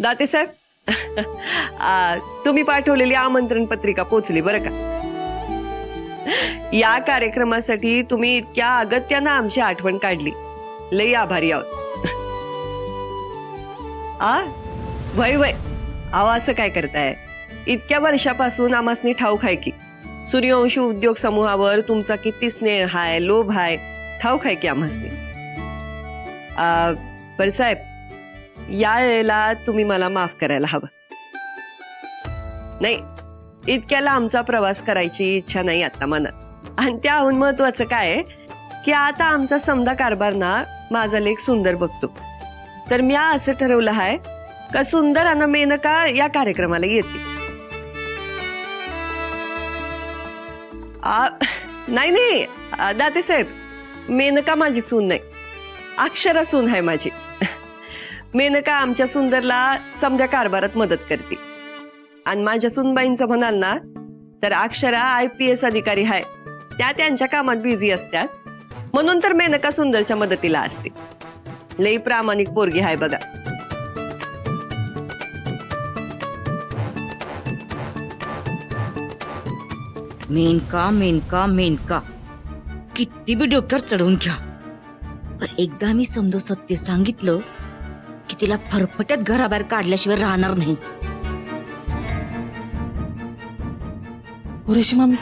दाते साहेब तुम्ही पाठवलेली आमंत्रण पत्रिका पोचली बरं का. या कार्यक्रमासाठी तुम्ही इतक्या अगत्यानं आमची आठवण काढली. लई आभारी आहोत. वय वय अहो असं काय करताय. इतक्या वर्षापासून आमासनी ठाऊक आहे की सूर्यवंशी उद्योग समूहावर तुमचा किती स्नेह हाय, लोभ हाय, ठाऊक आहे की आम्हासनी. पर साहेब या वेळेला तुम्ही मला माफ करायला हवं. नाही, इतक्याला आमचा प्रवास करायची इच्छा नाही आता मनात. आणि त्याहून महत्वाचं काय आहे की आता आमचा समजा कारभार ना माझा लेख सुंदर बघतो. तर मी असं ठरवलं आहे का सुंदर आणि मेनका या कार्यक्रमाला येते. नाही नाही दाते साहेब, मेनका माझी सून नाही, अक्षरा सून आहे माझी. मेनका आमच्या सुंदरला समजा कारभारात मदत करते. आणि माझ्या सुनबाईंचं म्हणाल ना तर अक्षरा IPS अधिकारी आहे. त्या त्यांच्या कामात बिझी असतात म्हणून तर मेनका सुंदरच्या मदतीला असते. लई प्रामाणिक पोरगी आहे बघा. मेनका मेनका मेनका किती बी डोक्यावर चढवून घ्या, पण एकदा मी समजा सत्य सांगितलं की तिला फरफट्यात घराबाहेर काढल्याशिवाय राहणार नाही. रेश्मा मी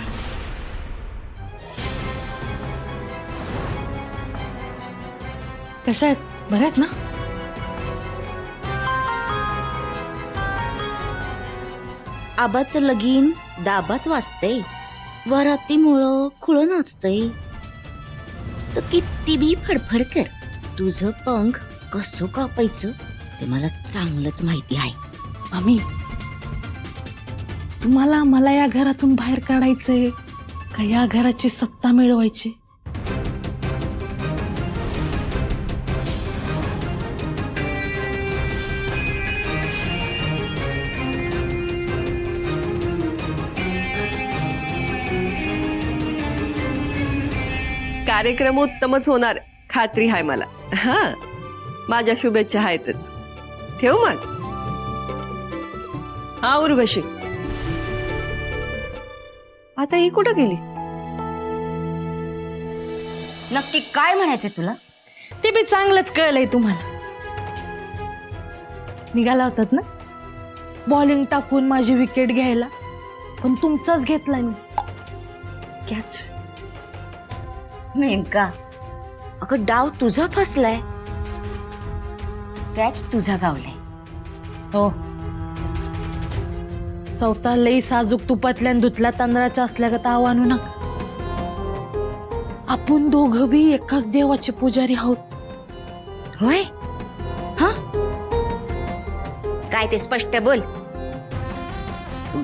कशा आहेत? बऱ्या आहेत ना? आबाचं लगीन दाबात वाजतंय, वरातीमुळं खुळं नाचतंय. तर किती बी फडफड कर, तुझं पंख कसं कापायचं ते मला चांगलंच माहिती आहे. मामी, तुम्हाला मला या घरातून बाहेर काढायचंय का या घराची सत्ता मिळवायची? कार्यक्रम उत्तमच होणार खात्री आहे मला. हा, माझ्या शुभेच्छा आहेतच. ठेवू मग. हा उर्वशी, आता ही कुठं गेली? नक्की काय म्हणायचंय तुला? ते बी चांगलंच कळलंय तुम्हाला. निघाला होतात ना बॉलिंग टाकून माझी विकेट घ्यायला, पण तुमचाच घेतलाय मी कॅच. मेनका अगं, डाव तुझा फसलाय, कॅच तुझा गावलाय. हो, चौथा लई साजूक तुपातल्या आणि धुतल्या तांदळाच्या असल्यागत आव्हानू नका. आपण दोघं बी एकाच देवाचे पुजारी आहोत. होय? हा, काय ते स्पष्ट बोल.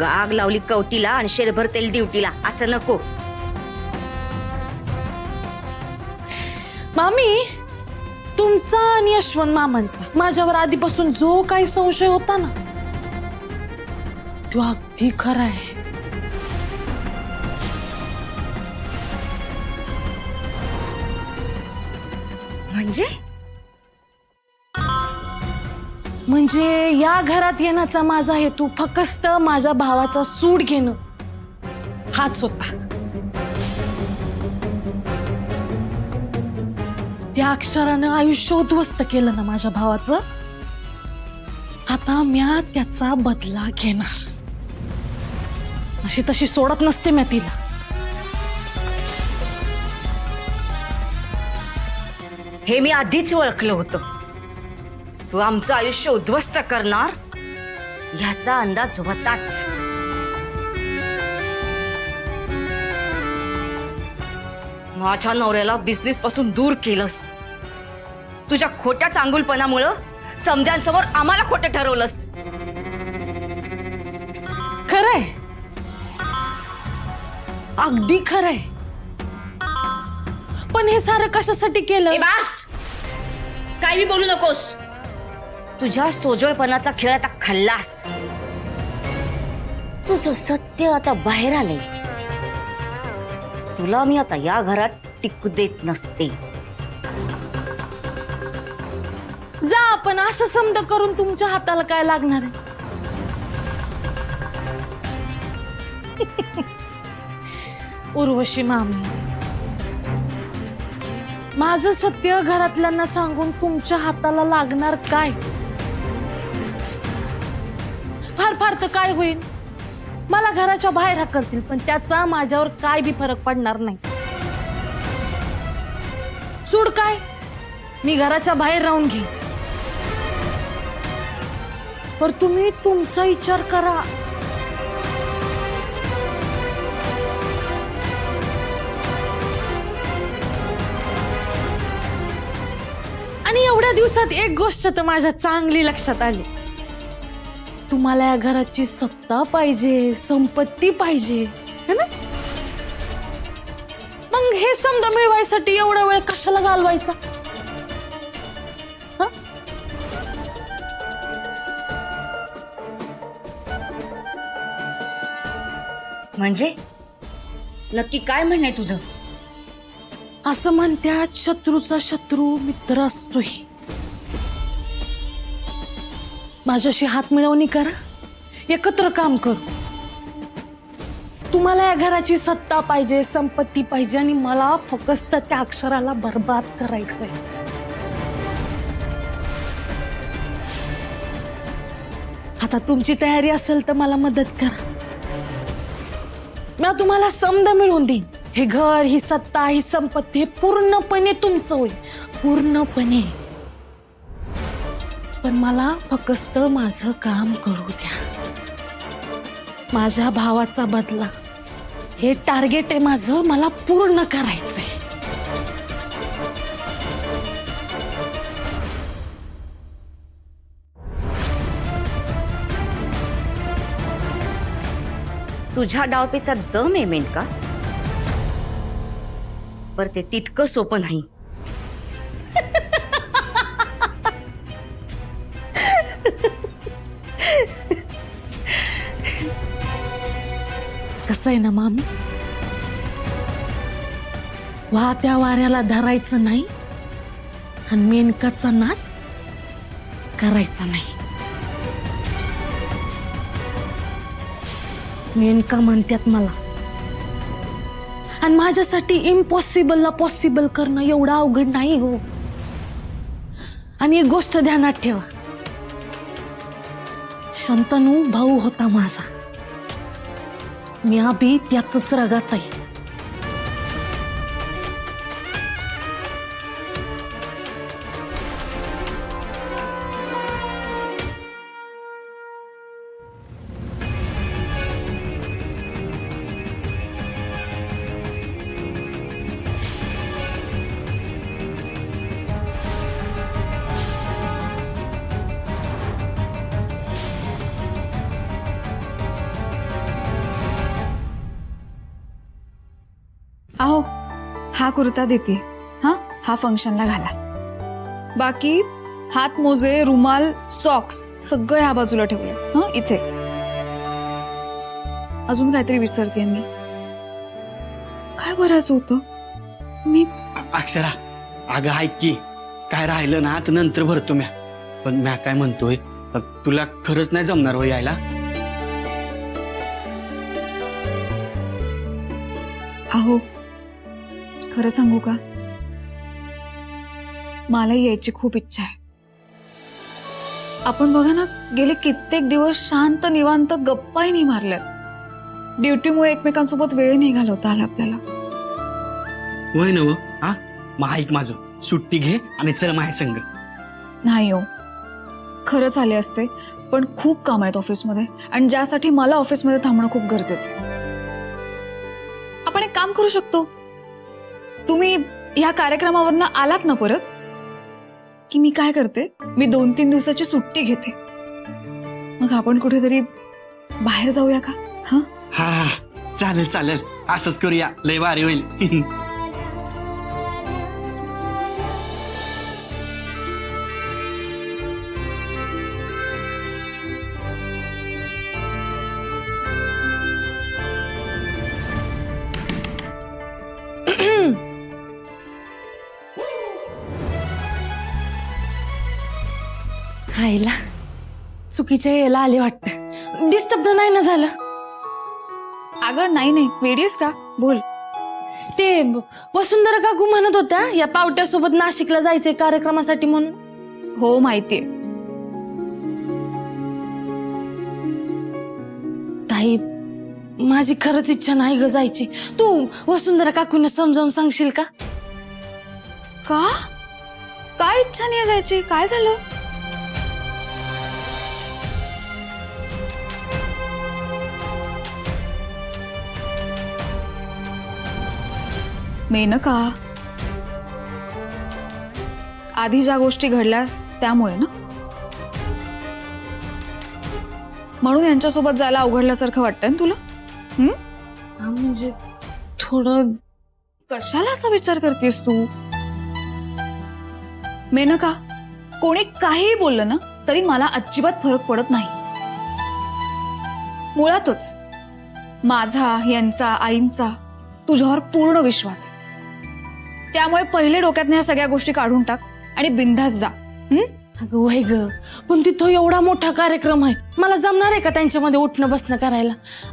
गाग लावली कवटीला आणि शेरभर तेल ड्युटीला असं नको. मामी, तुमचा आणि यशवंत मामांचा माझ्यावर आधीपासून जो काही संशय होता ना तो अगदी खरा आहे. म्हणजे या घरात येण्याचा माझा हेतू फक्त माझ्या भावाचा सूड घेणं हाच होता. त्या अक्षरानं आयुष्य उद्ध्वस्त केलं ना माझ्या भावाचं. आता म्या त्याचा बदला घेणार. अशी तशी सोडत नसते म्या तिला. हे मी आधीच ओळखलं होतं. तू आमचं आयुष्य उद्ध्वस्त करणार ह्याचा अंदाज होताच. माझ्या नवऱ्याला बिझनेस पासून दूर केलंस. तुझ्या खोट्या चांगुलपणामुळं समध्यांसमोर आम्हाला खोटं ठरवलंस. खरंय, अगदी खरंय. पण हे सारं कशासाठी केलं? बास, काय बी बोलू नकोस. तुझ्या सोजवळपणाचा खेळ आता खाल्लास. तुझं सत्य आता बाहेर आलंय. तुला मी आता या घरात टिकू देत नसते. जा आपण असं समज करून तुमच्या हाताला काय लागणार आहे. उर्वशी मामी, माझं सत्य घरातल्यांना सांगून तुमच्या हाताला लागणार काय? फार फार तर काय होईल, मला घराच्या बाहेर हाकलतील, पण त्याचा माझ्यावर काय बी फरक पडणार नाही. सूड काय, मी घराच्या बाहेर राहून घे. पर तुम्ही तुमचा विचार करा. आणि एवढ्या दिवसात एक गोष्ट तर माझ्या चांगली लक्षात आली. तुम्हाला या घराची सत्ता पाहिजे, संपत्ती पाहिजे, है ना? मग हे समजा मिळवायसाठी एवढा वेळ कशाला घालवायचा? हं? म्हणजे नक्की काय म्हणणं आहे तुझं? असं म्हणतात शत्रूचा शत्रू मित्र असतोय. माझ्याशी हात मिळवणी करा, एकत्र काम करू. तुम्हाला या घराची सत्ता पाहिजे, संपत्ती पाहिजे, आणि मला फक्त त्या अक्षराला बर्बाद करायचंय. आता तुमची तयारी असेल तर मला मदत करा. मी तुम्हाला समद मिळवून देईन. हे घर, ही सत्ता, ही संपत्ती हे पूर्णपणे तुमचं होईल, पूर्णपणे. पण मला फक्त माझं काम करू द्या. माझ्या भावाचा बदला हे टार्गेट आहे माझं, मला पूर्ण करायचंय. तुझ्या डावपेचा दम आहे मेनका, पर ते तितकं सोपं नाही. कसं आहे ना मामी, वाहत्या वाऱ्याला धरायचं नाही आणि मेनकाचा नाद करायचा नाही. मेनका म्हणतात मला, आणि माझ्यासाठी इम्पॉसिबलला पॉसिबल करणं एवढं अवघड नाही हो. आणि एक गोष्ट ध्यानात ठेवा, शंतनू भाऊ होता माझा, मी अभि त्याच रगात आहे. अहो, हा कुर्ता देते, हा फंक्शनला घाला. बाकी हात मोजे, रुमाल, सॉक्स सगळं ह्या बाजूला ठेवलं, इथे. अजून काहीतरी विसरते मी. काय भरायचं होतं मी? अक्षरा, अगं ऐक की, काय राहिलं ना तर नंतर भरतो म्या. पण म्या काय म्हणतोय, तुला खरंच नाही जमणार हो यायला? अहो, खरं सांगू का, मला यायची खूप इच्छा आहे. आपण बघा ना, गेले कित्येक दिवस शांत निवांत गप्पाही नाही मारल्यात. ड्युटीमुळे एकमेकांसोबत वेळ नाही घालवता आला आपल्याला. होय ना हो. हा, मग ऐक माझं, सुट्टी घे आणि चल माझ्या संग. नाही हो, खरंच आले असते, पण खूप काम आहेत ऑफिसमध्ये, आणि ज्यासाठी मला ऑफिसमध्ये थांबणं खूप गरजेचं आहे. आपण एक काम करू शकतो, तुम्ही ह्या कार्यक्रमावरनं आलात ना परत की मी काय करते, मी 2-3 दिवसाची सुट्टी घेते, मग आपण कुठेतरी बाहेर जाऊया का? हा, चालेल चालेल, असंच करूया, लय भारी होईल. आईला चुकीच्या याला आले वाटतं. डिस्टर्ब तर नाही ना झालं? अगं नाही वेडीस का? बोल. ते वसुंधरा काकू म्हणत होत्या या पावट्यासोबत नाशिकला जायचंय कार्यक्रमासाठी म्हणून. हो माहितीये. ताई माझी खरंच इच्छा नाही ग जायची. तू वसुंधरा काकूंना समजावून सांगशील का? का? काय इच्छा नाही जायची? काय झालं? मेनका, आधी ज्या गोष्टी घडल्या त्यामुळे ना, म्हणून यांच्यासोबत जायला अवघडल्यासारखं वाटतंय ना तुला? हा, म्हणजे थोडं. कशाला असा विचार करतेस तू? मेनका, कोणी काहीही बोललं ना तरी मला अजिबात फरक पडत नाही. मुळातच माझा, यांचा, आईंचा तुझ्यावर पूर्ण विश्वास आहे. त्यामुळे पहिले डोक्यातनं ह्या सगळ्या गोष्टी काढून टाक आणि बिंदास जा. अगं वय ग, पण तिथं एवढा मोठा कार्यक्रम आहे, मला जमणार आहे का त्यांच्यामध्ये उठणं बसणं करायला?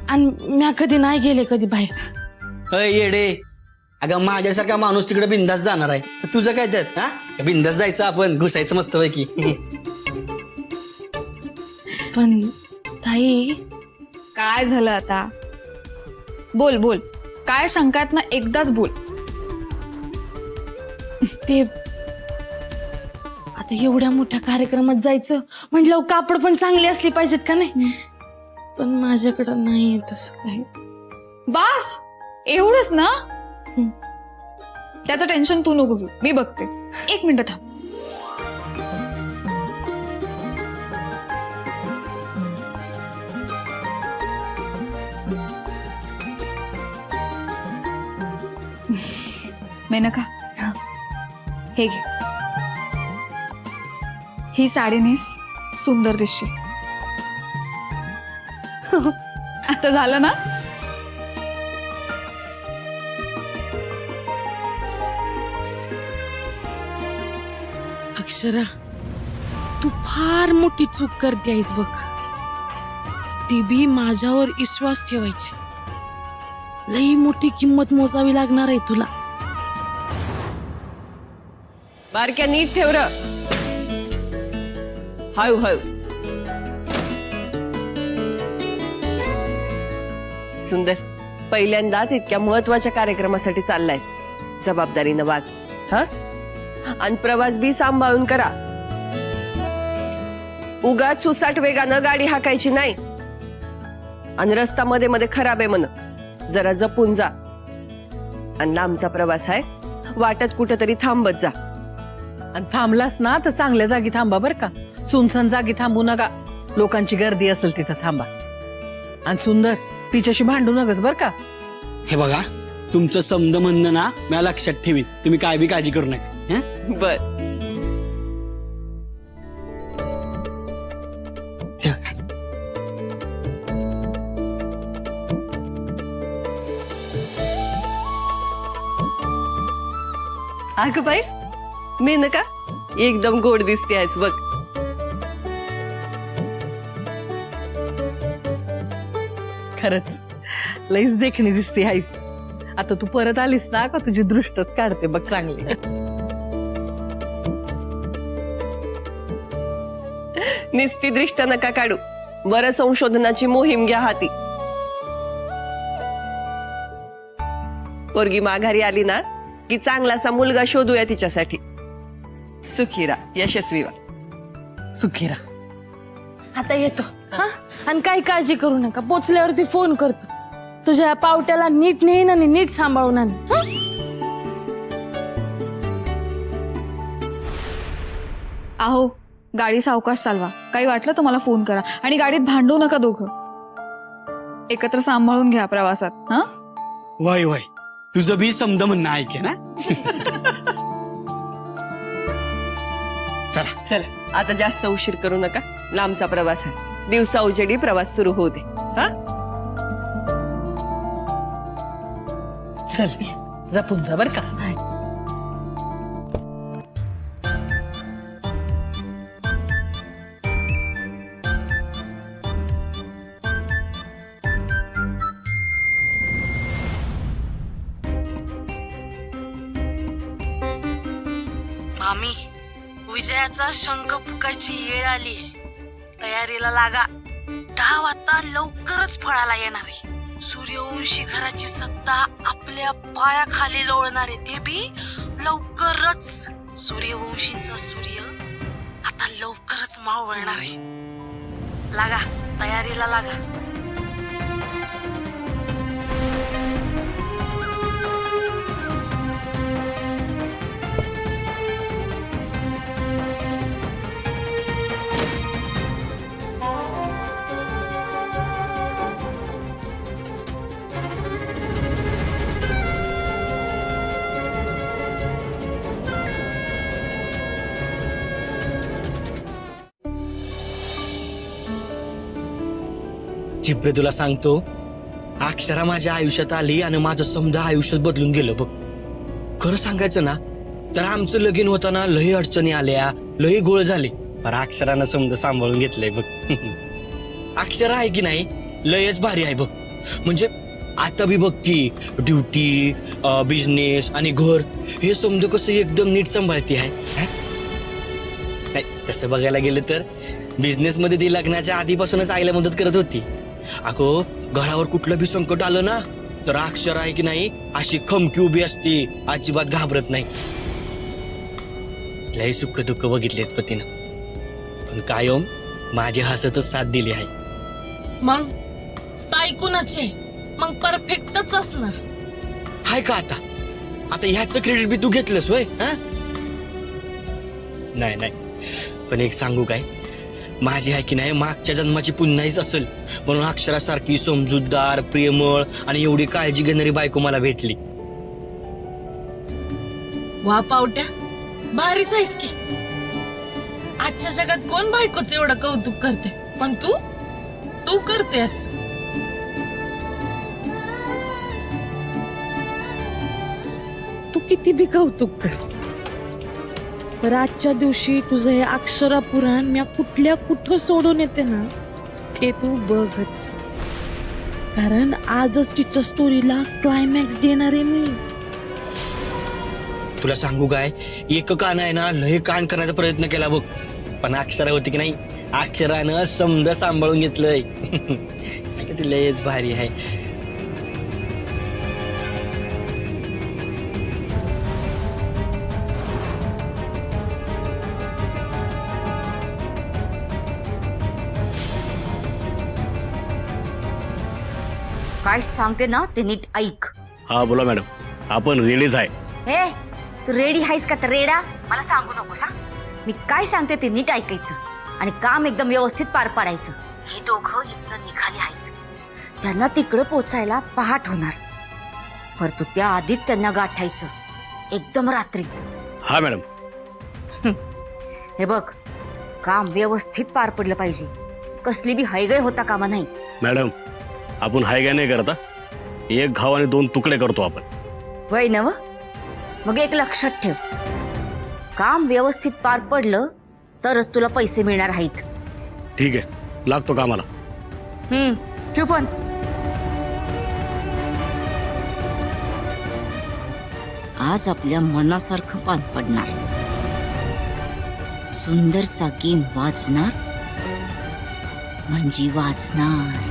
आणि मी कधी नाही गेले कधी बाहेर. अय येडे, अगं माझ्यासारखा माणूस तिकडे बिंदास जाणार आहे, तर तुझं काय त्यात? हा, बिंदास जायचं, आपण घुसायचं मस्त पैकी. पण ताई, काय झालं आता? बोल बोल, काय शंका आहेत ना, एकदाच बोल. ते आता एवढ्या मोठ्या कार्यक्रमात जायचं म्हटलं कापड पण चांगली असली पाहिजेत का नाही? पण माझ्याकडं नाही तसं काही. बास एवढंच ना? त्याचं टेन्शन तू नको घेऊ, मी बघते. 1 मिनिट थांब. मेनका, हे घे. ही साडी नेस, सुंदर दिसशील. आता झालं ना? अक्षरा, तू फार मोठी चूक करते आहेस बघ. ती बी माझ्यावर विश्वास ठेवायची. लई मोठी किंमत मोजावी लागणार आहे तुला. बारक्या नीट ठेव र. हळू हळू. सुंदर, पहिल्यांदाच इतक्या महत्वाच्या कार्यक्रमासाठी चाललायस. जबाबदारीनं वाग. हा, आणि प्रवास बी सांभाळून करा. उगाच सुसाट वेगानं गाडी हाकायची नाही. आणि रस्ता मध्ये मध्ये खराब आहे म्हण, जरा जपून जा. आणि लांबचा प्रवास आहे, वाटत कुठेतरी थांबत जा. आणि थांबलास ना तर चांगल्या जागी थांबा बर का. सुनसन जागी थांबू नका. लोकांची गर्दी असेल तिथं थांबा. आणि सुंदर, तिच्याशी भांडू नकच बर का. हे बघा, तुमचं समज म्हणणं ना मी लक्षात ठेवीन. तुम्ही काय बी काळजी करू नका. हं? बर. हे बघा. अगं बाई, मेनका, एकदम गोड दिसते आहेस बघ. खरंच लईच देखणी दिसते हायस. आता तू परत आलीस ना का तुझी दृष्टच काढते बघ चांगली. निस्ती दृष्ट नका काढू. बरं, संशोधनाची मोहीम घ्या हाती. पोरगी माघारी आली ना की चांगलासा मुलगा शोधूया तिच्यासाठी. सुखी रा, यशस्वी वा. सुखीरा. आता येतो. हा, आणि काही काळजी करू नका. पोचल्यावरती फोन करतो. तुझ्या पावट्याला नीट नेईन आणि नीट सांभाळून आण. आहो, गाडी सावकाश चालवा. काही वाटलं तर मला फोन करा. आणि गाडीत भांडू नका दोघं. एकत्र सांभाळून घ्या प्रवासात. हा, वय वय, तुझं बी समज म्हणणं ऐके ना. चला चल, आता जास्त उशीर करू नका. लांबचा प्रवास आहे. दिवसा उजेडी प्रवास सुरू होऊ दे. हा, चल जपून जा बर का. मामी, विजयाचा शंख फुकायची वेळ आली. तयारीला लागा. डाव आता लवकरच फळाला येणार आहे. सूर्यवंशी घराची सत्ता आपल्या पायाखाली लोळणार आहे, ते बी लवकरच. सूर्यवंशींचा सूर्य आता लवकरच मावळणार आहे. लागा, तयारीला लागा. चिपरे, तुला सांगतो, अक्षरा माझ्या आयुष्यात आली आणि माझं समजा आयुष्यात बदलून गेलं बघ. खरं सांगायचं ना तर आमचं लगीन होताना लई अडचणी आल्या, लई गोळ झाली, पण अक्षरानं समजा सांभाळून घेतलंय बघ. अक्षरा आहे की नाही, लयच भारी आहे बघ. म्हणजे आता बी बघ की ड्युटी, बिझनेस आणि घर हे समजा कसं एकदम नीट सांभाळते आहे. नाही, तसं बघायला गेलं तर बिझनेस मध्ये ती लग्नाच्या आधीपासूनच आईला मदत करत होती. अगो, घरावर कुठलं बी संकट आलं ना तर अक्षरा आहे की नाही अशी खमकी उभी असते, अजिबात घाबरत नाही. लय सुख दुःख बघितलेत पतीनं, पण कायम माझी हसतच साथ दिली आहे. मग ऐकूनच आहे, मग परफेक्टच असणार. हाय का आता ह्याचं क्रेडिट बी तू घेतलंस वय? नाही नाही, पण एक सांगू काय, माझी आहे की नाही मागच्या जन्माची पुन्हाच असेल म्हणून अक्षरासारखी समजूतदार, प्रेमळ आणि एवढी काळजी घेणारी बायको मला भेटली. वा पावट्या, भारीच आहेस की. आजच्या जगात कोण बायकोच एवढं कौतुक करते, पण तू करतेस. तू किती बी कौतुक कर, तर आजच्या दिवशी तुझं हे अक्षरा पुराण मी कुठं सोडून येते ना, ते तू बघच. कारण आजच तिच्या स्टोरीला क्लायमॅक्स देणार आहे मी. तुला सांगू काय, एक कान आहे ना लय कान करण्याचा प्रयत्न केला बघ, पण अक्षरा होती की नाही, अक्षरानं समजा सांभाळून घेतलंय. ती लयच भारी आहे. काय सांगते ना ते नीट ऐक. हा बोला मॅडम, आपण रेडीच आहे. हे, तू रेडी आहेस का तर रेडा मला सांगू नकोस. मी काय सांगते ते नीट ऐकायचं आणि काम एकदम व्यवस्थित पार पाडायचं. हे दोघं इथनं निघाले आहेत, त्यांना तिकडं पोचायला पहाट होणार, परंतु त्या आधीच त्यांना गाठायचं, एकदम रात्रीच. हा मॅडम. हे बघ, काम व्यवस्थित पार पडलं पाहिजे, कसली बी हैगय होता कामा नाही. मॅडम, आपण हाय काय नाही करता, एक घाव आणि दोन तुकडे करतो आपण. वय नव, मग एक लक्षात ठेव, काम व्यवस्थित पार पडलं तरच तुला पैसे मिळणार आहेत. ठीक आहे, लागतो कामाला. ठेव पण. आज आपल्या मनासारखं पान पडणार, सुंदरचा गेम वाजणार म्हणजे वाजणार.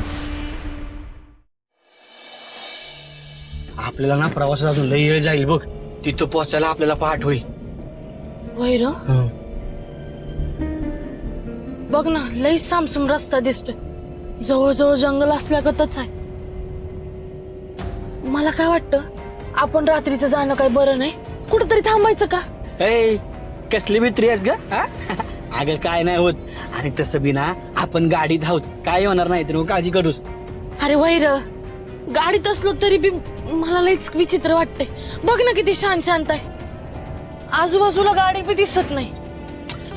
आपल्याला ना प्रवासात अजून लई वेळ जाईल बघ, तिथं पोहोचायला आपल्याला पहाट होईल. वैर, बघ ना, लई सामसूम रस्ता दिसतोय, जवळजवळ जंगल असल्यागतच आहे. मला काय वाटतं, आपण रात्रीचं जाणं काही बरं नाही, कुठंतरी थांबायचं का? ए, कसली मित्री आहेस ग? अगं काय नाही होत, आणि तसं बी ना आपण गाडीत आहोत, काय होणार नाही, तर मग काळजी करूस. अरे वैर, गाडीत असलो तरी बी मला लईच विचित्र वाटतंय. बघ ना किती शांत आहे, आजूबाजूला गाडी बी दिसत नाही.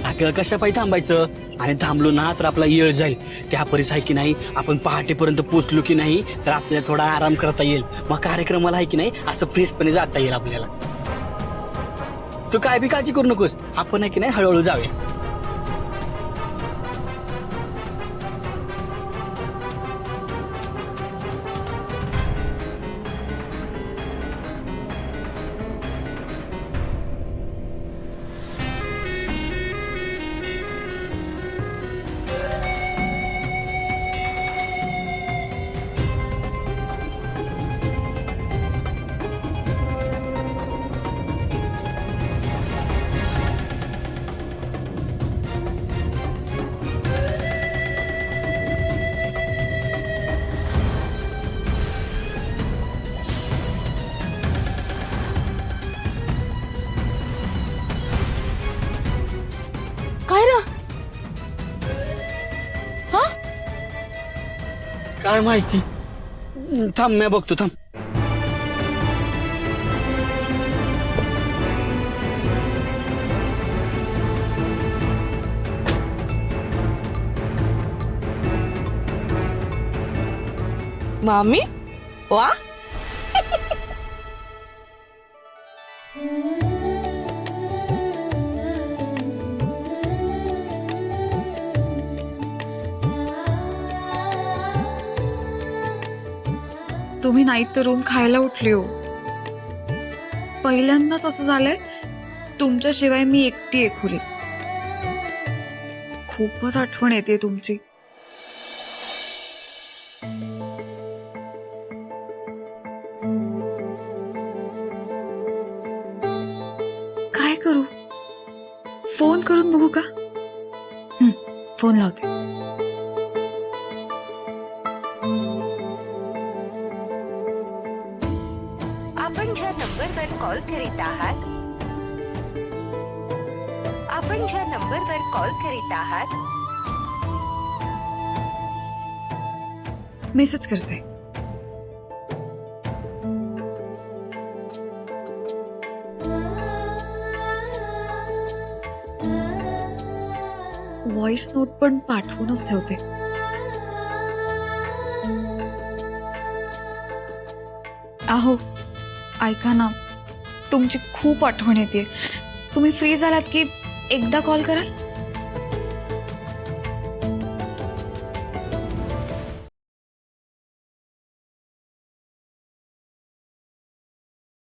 अगं कशा पायी थांबायचं, आणि थांबलो ना तर आपला येळ जाईल. त्या परीस आहे की नाही, आपण पहाटेपर्यंत पोहोचलो की नाही तर आपल्याला थोडा आराम करता येईल, मग कार्यक्रमाला आहे की नाही असं फ्रेशपणे जाता येईल आपल्याला. तू काय बी काळजी करू नकोस, आपण आहे की नाही हळूहळू जाऊया. काय माहिती थांब मी बघतो थांब. मामी वा तुम्ही नाहीत तर रूम खायला उठली हो. पहिल्यांदाच असं झालंय तुमच्याशिवाय मी एकटी आहे खोलीत. खूपच आठवण येते तुमची. काय करू? फोन करून बघू का? फोन लावते. आपण ज्या नंबरवर कॉल करीत आहात मेसेज करते. व्हॉइस नोट पण पाठवूनच ठेवते. अहो ऐका ना, तुमची खूप आठवण येते. तुम्ही फ्री झालात की एकदा कॉल कराल?